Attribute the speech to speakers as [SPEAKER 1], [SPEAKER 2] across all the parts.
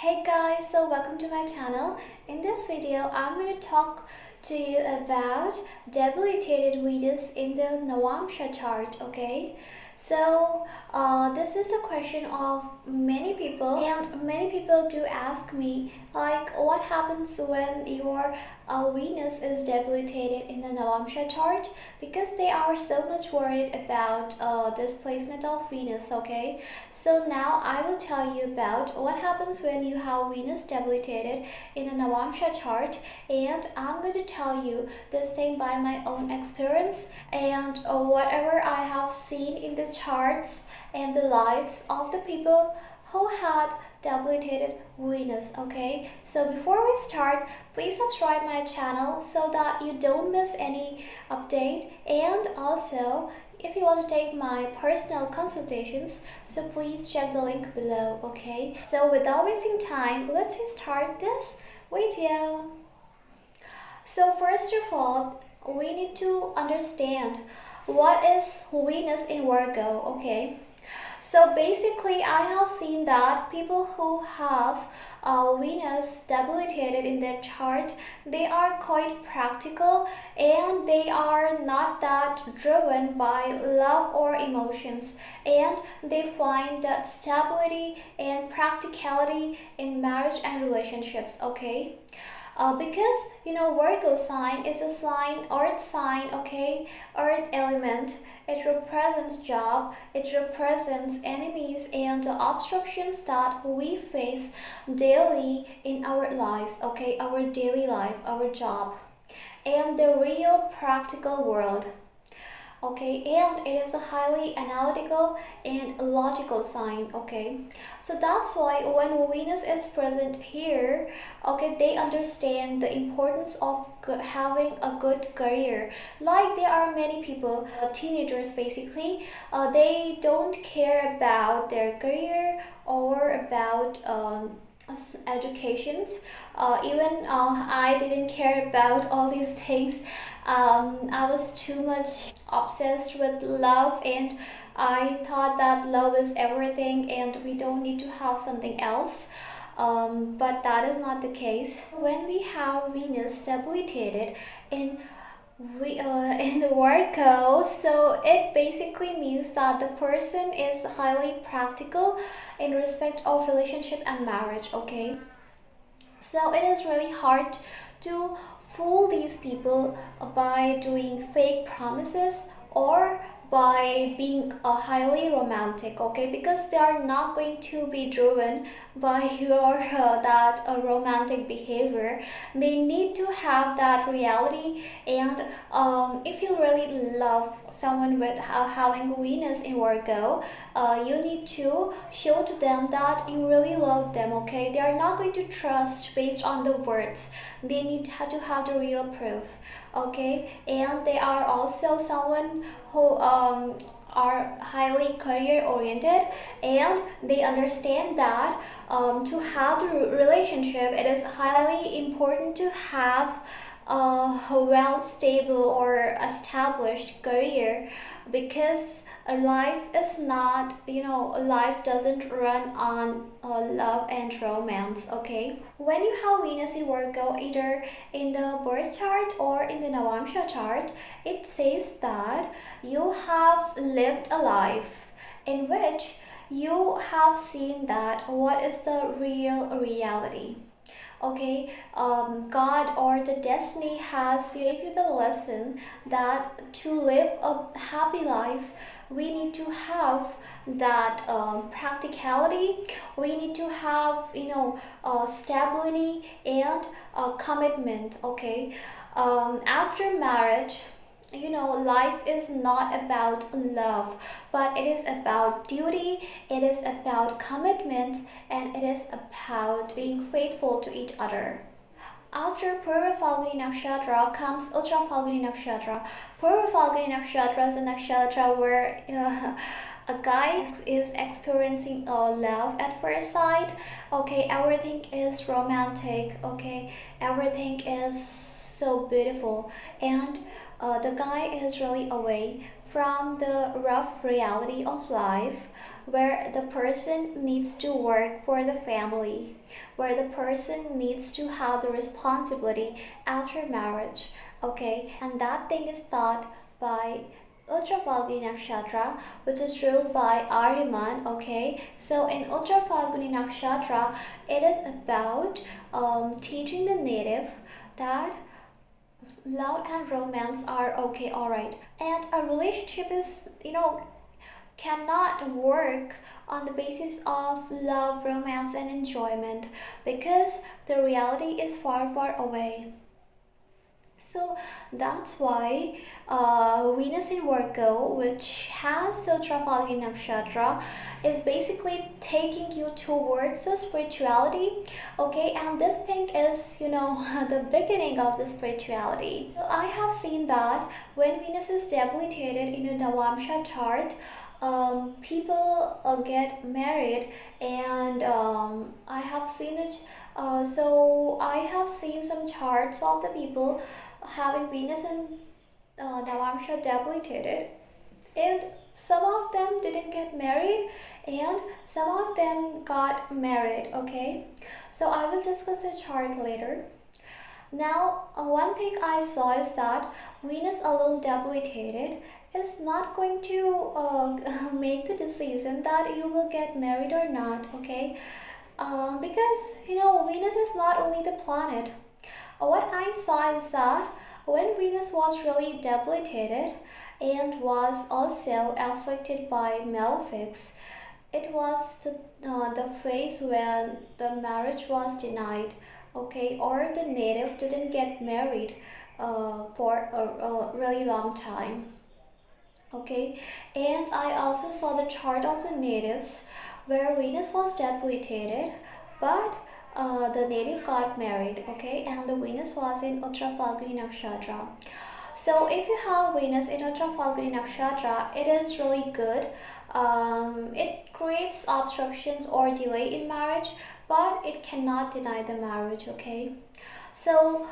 [SPEAKER 1] Hey guys, so welcome to my channel. In this video, I'm going to talk to you about debilitated Venus in the Navamsa chart, okay? So, this is a question of many people, and many people do ask me, like, what happens when your Venus is debilitated in the Navamsa chart? Because they are so much worried about this placement of Venus, okay? So now I will tell you about what happens when you have Venus debilitated in the Navamsa chart, and I'm going to tell you this thing by my own experience and whatever I have seen in the charts and the lives of the people who had debilitated Venus. Okay, so before we start, please subscribe my channel so that you don't miss any update, and also if you want to take my personal consultations, so please check the link below. Okay, so without wasting time, let's start this video. So first of all, we need to understand what is Venus in Virgo. Okay, so basically I have seen that people who have Venus debilitated in their chart, they are quite practical and they are not that driven by love or emotions, and they find that stability and practicality in marriage and relationships. Okay, because Virgo sign is a sign, earth sign, okay, earth element. It represents job, it represents enemies and the obstructions that we face daily in our lives, okay, our daily life, our job, and the real practical world. Okay, and it is a highly analytical and logical sign. Okay, so that's why when Venus is present here, okay, they understand the importance of having a good career. Like, there are many people, teenagers basically, they don't care about their career or about educations. Even I didn't care about all these things. I was too much obsessed with love, and I thought that love is everything and we don't need to have something else. But that is not the case. When we have Venus debilitated in the Virgo, so it basically means that the person is highly practical in respect of relationship and marriage. Okay, so it is really hard to fool these people by doing fake promises or by being highly romantic, okay, because they are not going to be driven by your that romantic behavior. They need to have that reality, and if you really love someone with having Venus in Virgo, you need to show to them that you really love them. Okay, they are not going to trust based on the words. They need to have the real proof. Okay, and they are also someone who are highly career oriented, and they understand that to have the relationship, it is highly important to have a well stable or established career, because life is not, life doesn't run on love and romance. Okay, when you have Venus in Virgo either in the birth chart or in the Navamsa chart, it says that you have lived a life in which you have seen that what is the real reality. Okay, God or the destiny has gave you the lesson that to live a happy life, we need to have that practicality. We need to have stability and commitment. Okay, after marriage, life is not about love, but it is about duty, it is about commitment, and it is about being faithful to each other. After Purva Falguni Nakshatra comes Uttara Falguni Nakshatra. Purva Falguni Nakshatra is a nakshatra where a guy is experiencing love at first sight. Okay, everything is romantic. Okay, everything is so beautiful, and the guy is really away from the rough reality of life, where the person needs to work for the family, where the person needs to have the responsibility after marriage, okay? And that thing is thought by Uttara Falguni Nakshatra, which is ruled by Aryaman, okay? So in Uttara Falguni Nakshatra, it is about teaching the native that love and romance are okay, alright. And a relationship is, cannot work on the basis of love, romance, and enjoyment, because the reality is far, far away. So that's why Venus in Virgo, which has the Trafalgar Nakshatra, is basically taking you towards the spirituality, okay? And this thing is, the beginning of the spirituality. So I have seen that when Venus is debilitated in a Navamsa chart, people get married, and I have seen it. So I have seen some charts of the people having Venus and Navamsa debilitated, and some of them didn't get married, and some of them got married, okay? So I will discuss the chart later. Now, one thing I saw is that Venus alone debilitated is not going to make the decision that you will get married or not, okay? Because Venus is not only the planet. What I saw is that when Venus was really debilitated and was also afflicted by malefics, it was the phase when the marriage was denied, okay, or the native didn't get married for a really long time, okay. And I also saw the chart of the natives where Venus was debilitated, but the native got married, okay, and the Venus was in Uttara Falguni Nakshatra. So if you have Venus in Uttara Falguni Nakshatra, it is really good. It creates obstructions or delay in marriage, but it cannot deny the marriage, okay. So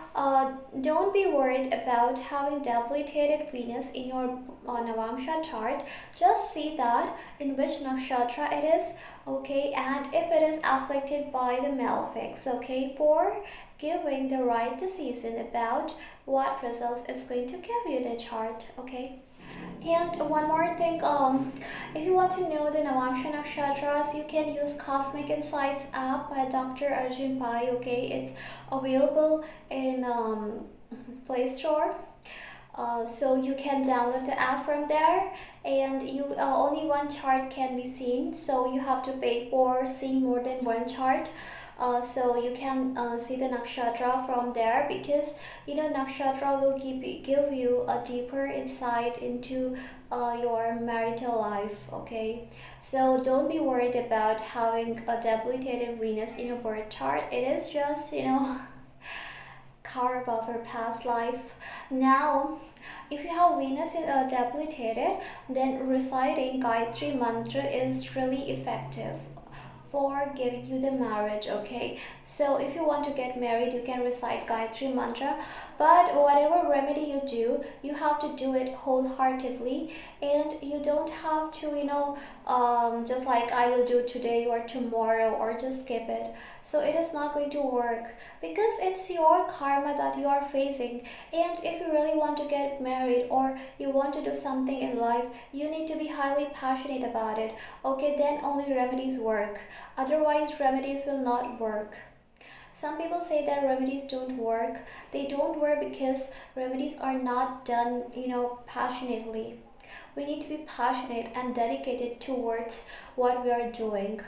[SPEAKER 1] don't be worried about having debilitated Venus in your Navamsa chart. Just see that in which nakshatra it is, okay, and if it is afflicted by the malefics, okay, for giving the right decision about what results it's going to give you the chart, okay. And one more thing, if you want to know the Navamsa Nakshatras, you can use Cosmic Insights app by Dr. Arjun Pai, okay? It's available in Play Store. So you can download the app from there, and you only one chart can be seen, so you have to pay for seeing more than one chart. So you can see the nakshatra from there, because nakshatra will give you a deeper insight into your marital life, okay. So don't be worried about having a debilitated Venus in your birth chart. It is just karma of your past life. Now if you have Venus debilitated, then reciting Gayatri mantra is really effective for giving you the marriage, okay. So if you want to get married, you can recite Gayatri mantra, but whatever remedy you do, you have to do it wholeheartedly, and you don't have to just like I will do today or tomorrow, or just skip it. So it is not going to work, because it's your karma that you are facing. And if you really want to get married, or you want to do something in life, you need to be highly passionate about it, okay. Then only remedies work, otherwise remedies will not work. Some people say that remedies don't work. They don't work because remedies are not done passionately. We need to be passionate and dedicated towards what we are doing.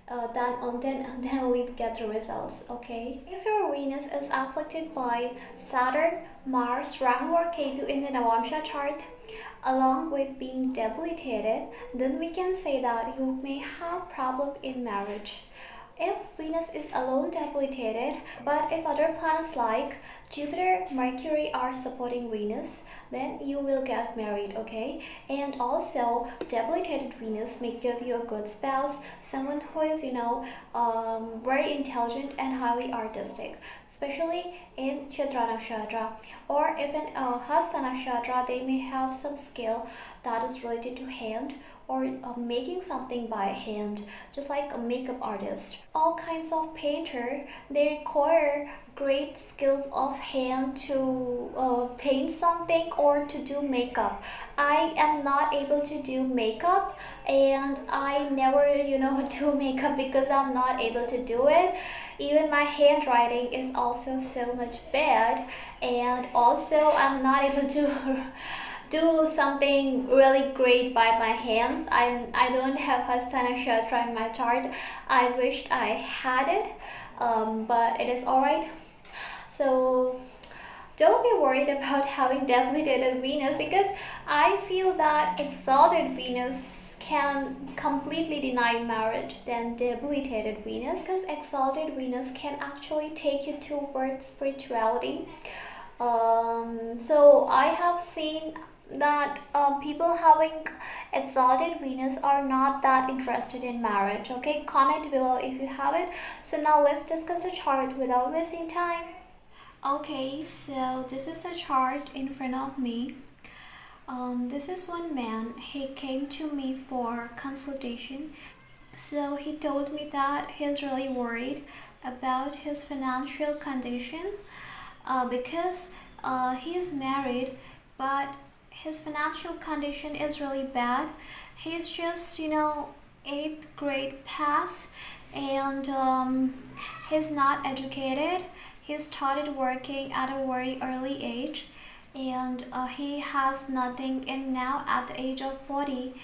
[SPEAKER 1] Then only get the results, okay. If your Venus is afflicted by Saturn, Mars, Rahu, or Ketu in the Navamsa chart, along with being debilitated, then we can say that you may have problem in marriage. If Venus is alone debilitated, but if other planets like Jupiter, Mercury are supporting Venus, then you will get married, okay. And also debilitated Venus may give you a good spouse, someone who is very intelligent and highly artistic. especially in Chitra Nakshatra, or even Hasta Nakshatra. They may have some skill that is related to hand, or making something by hand, just like a makeup artist. All kinds of painter, they require great skills of hand to paint something or to do makeup. I am not able to do makeup, and I never do makeup because I'm not able to do it. Even my handwriting is also so much bad, and also I'm not able to do something really great by my hands. I don't have Hasta Nakshatra in my chart. I wished I had it, but it is alright. So don't be worried about having debilitated Venus, because I feel that exalted Venus can completely deny marriage than debilitated Venus, because exalted Venus can actually take you towards spirituality. So I have seen that people having exalted Venus are not that interested in marriage. Okay, comment below if you have it. So now let's discuss the chart without wasting time. Okay, so this is a chart in front of me. This is one man. He came to me for consultation. So he told me that he's really worried about his financial condition, because he is married, but his financial condition is really bad. He's just 8th grade pass, and he's not educated. He started working at a very early age, and he has nothing. And now at the age of 40,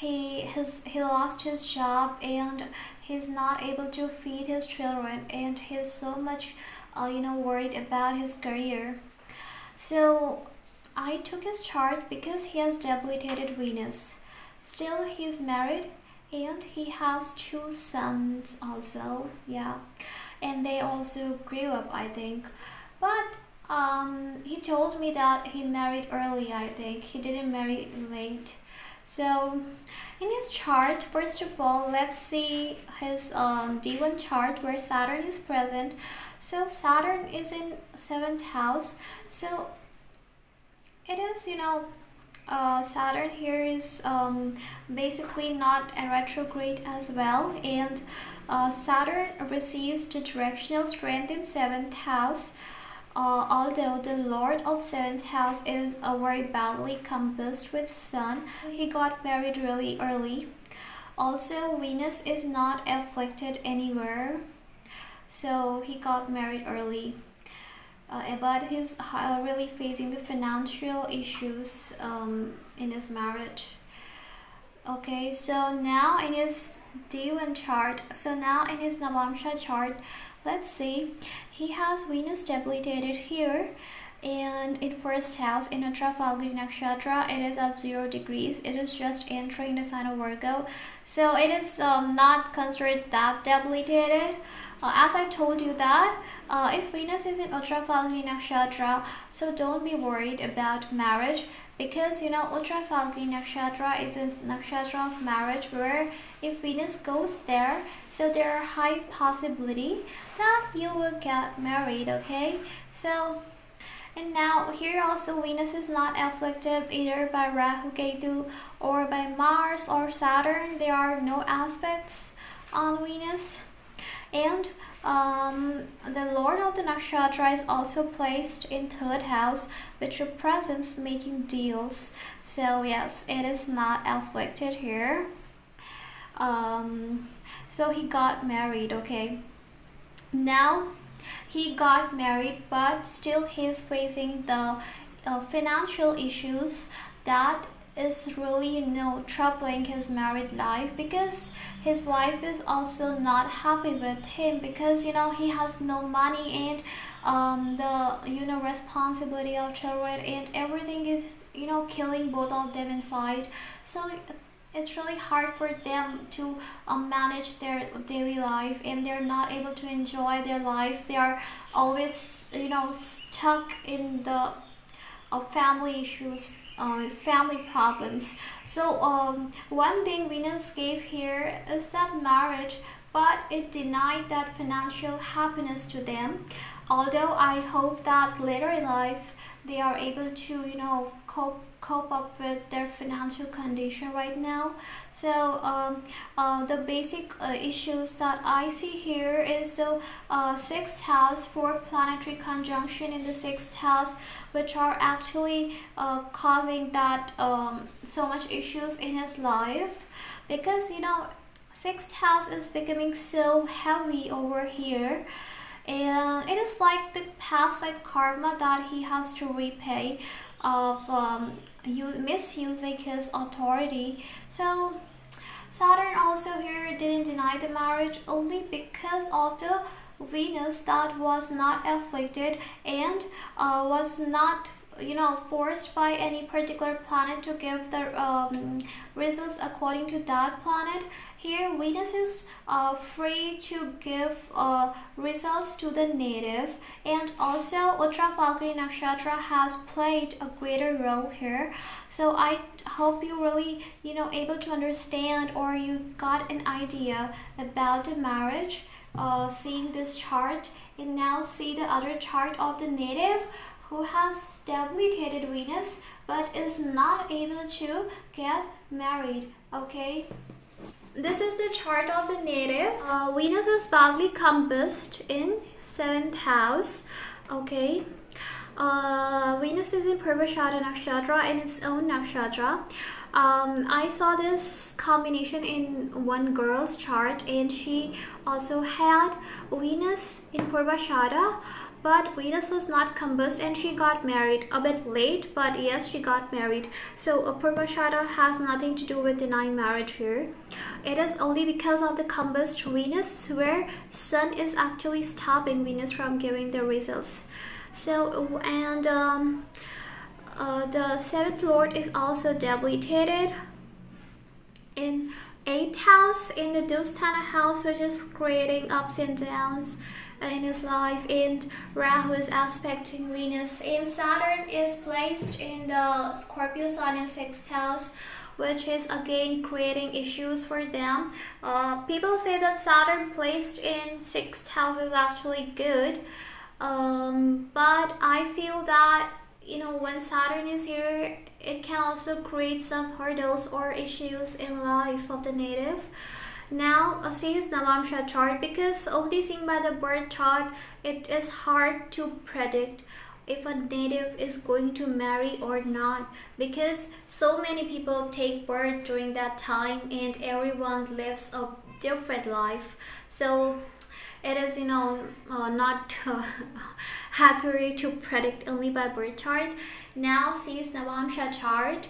[SPEAKER 1] he lost his job, and he's not able to feed his children, and he's so much worried about his career. So I took his chart because he has debilitated Venus. Still, he's married, and he has 2 sons also. Yeah, and they also grew up, I think. But he told me that he married early. I think he didn't marry late. So in his chart, first of all, let's see his D1 chart where Saturn is present. So Saturn is in 7th house. So it is, Saturn here is basically not a retrograde as well, and Saturn receives the directional strength in 7th house. Although the Lord of 7th house is very badly compassed with Sun, he got married really early. Also, Venus is not afflicted anywhere, so he got married early. But he's really facing the financial issues in his marriage. Okay, so now in his D1 chart, so now in his Navamsa chart, let's see, he has Venus debilitated here, and in 1st house in Uttara Falguni Nakshatra, it is at 0 degrees. It is just entering the sign of Virgo, so it is not considered that debilitated. As I told you that if Venus is in Uttara Falguni Nakshatra, so don't be worried about marriage, because Uttara Falguni Nakshatra is a nakshatra of marriage, where if Venus goes there, so there are high possibility that you will get married. Okay, so and now here also Venus is not afflicted either by Rahu Ketu or by Mars or Saturn. There are no aspects on Venus. And the Lord of the Nakshatra is also placed in 3rd house, which represents making deals. So yes, it is not afflicted here. So he got married. Okay, now he got married, but still he's facing the financial issues that is really troubling his married life, because his wife is also not happy with him, because he has no money, and the responsibility of children and everything is killing both of them inside. So it's really hard for them to manage their daily life, and they're not able to enjoy their life. They are always stuck in the family issues, family problems. So one thing Venus gave here is that marriage but it denied that financial happiness to them. Although I hope that later in life they are able to, cope up with their financial condition right now. So the basic issues that I see here is the sixth house for planetary conjunction in the sixth house, which are actually causing that so much issues in his life, because sixth house is becoming so heavy over here, and it is like the past life karma that he has to repay of misusing his authority. So Saturn also here didn't deny the marriage only because of the Venus that was not afflicted and was not forced by any particular planet to give the results according to that planet. Here Venus is free to give results to the native, and also Uttra Falguni Nakshatra has played a greater role here. So I hope you really able to understand, or you got an idea about the marriage seeing this chart. And now see the other chart of the native who has debilitated Venus but is not able to get married. Okay, this is the chart of the native. Venus is badly compassed in 7th house. Okay, Venus is in Purvashada Nakshatra, in its own nakshatra. I saw this combination in one girl's chart, and she also had Venus in Purvashada, but Venus was not combust and she got married a bit late, but yes, she got married. So Purvashada has nothing to do with denying marriage here. It is only because of the combust Venus, where Sun is actually stopping Venus from giving the results. So, and the 7th lord is also debilitated in 8th house, in the Dusthana house, which is creating ups and downs in his life, and Rahu is aspecting Venus, and Saturn is placed in the Scorpio Sun in 6th house, which is again creating issues for them. People say that Saturn placed in 6th house is actually good, but I feel that when Saturn is here, it can also create some hurdles or issues in life of the native. Now see his Navamsa chart, because only seeing by the birth chart, it is hard to predict if a native is going to marry or not, because so many people take birth during that time and everyone lives a different life. So it is not accurate to predict only by birth chart. Now see Navamsa chart.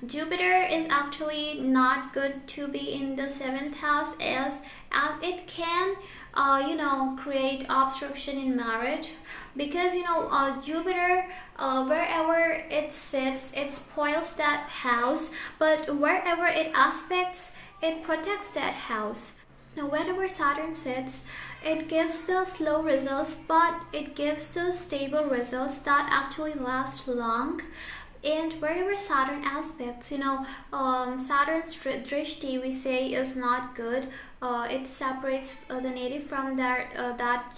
[SPEAKER 1] Jupiter is actually not good to be in the 7th house, as it can create obstruction in marriage, because Jupiter, wherever it sits, it spoils that house, but wherever it aspects, it protects that house. Now wherever Saturn sits, it gives the slow results, but it gives the stable results that actually last long. And wherever Saturn aspects, Saturn's drishti, we say, is not good. It separates the native from that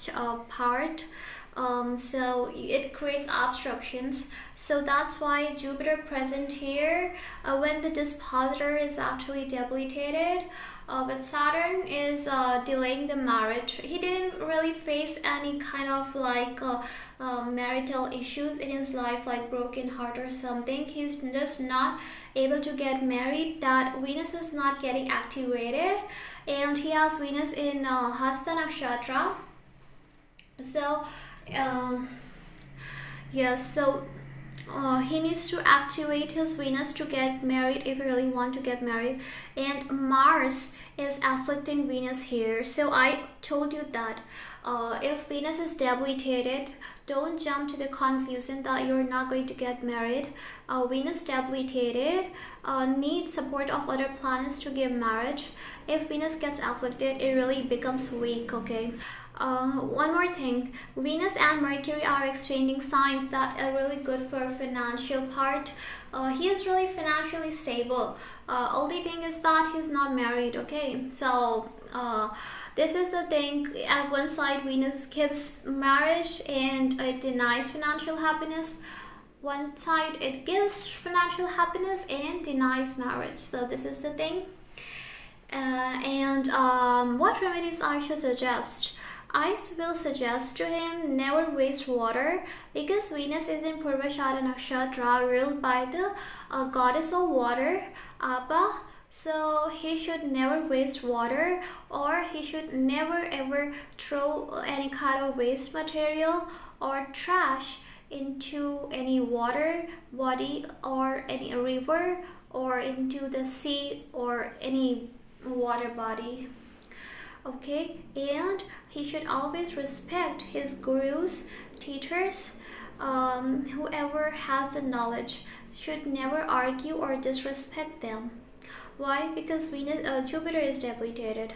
[SPEAKER 1] part. So it creates obstructions. So that's why Jupiter present here, when the dispositor is actually debilitated, but Saturn is delaying the marriage. He didn't really face any kind of marital issues in his life, like broken heart or something. He's just not able to get married. That Venus is not getting activated, and he has Venus in Hasta Nakshatra. So yes, so he needs to activate his Venus to get married if he really want to get married. And Mars is afflicting Venus here. So I told you that if Venus is debilitated, don't jump to the conclusion that you're not going to get married. Venus debilitated needs support of other planets to give marriage. if Venus gets afflicted, it really becomes weak, okay? One more thing, Venus and Mercury are exchanging signs that are really good for financial part. He is really financially stable. Only thing is that he's not married, okay? So this is the thing. At one side, Venus gives marriage and it denies financial happiness. One side, it gives financial happiness and denies marriage. So this is the thing. What remedies I should suggest? I will suggest to him never waste water, because Venus is in Purvashada Nakshatra, ruled by the goddess of water, Appa. So he should never waste water, or he should never ever throw any kind of waste material or trash into any water body or any river or into the sea or any water body. Okay, and he should always respect his gurus, teachers, whoever has the knowledge. Should never argue or disrespect them. Why? Because Jupiter is debilitated.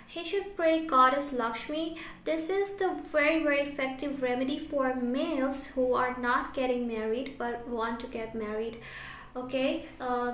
[SPEAKER 1] He should pray Goddess Lakshmi. This is the very effective remedy for males who are not getting married but want to get married. Okay,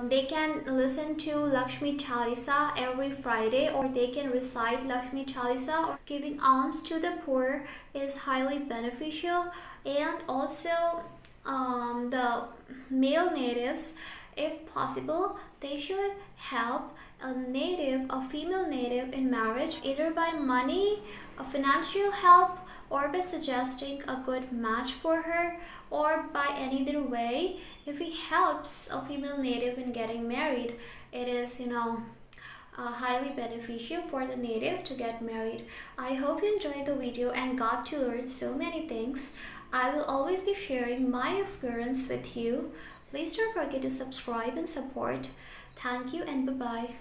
[SPEAKER 1] they can listen to Lakshmi Chalisa every Friday, or they can recite Lakshmi Chalisa. Or giving alms to the poor is highly beneficial. And also the male natives, if possible, they should help a female native in marriage, either by money, a financial help, or by suggesting a good match for her, or by any other way. If he helps a female native in getting married, it is, highly beneficial for the native to get married. I hope you enjoyed the video and got to learn so many things. I will always be sharing my experience with you. Please don't forget to subscribe and support. Thank you and bye-bye.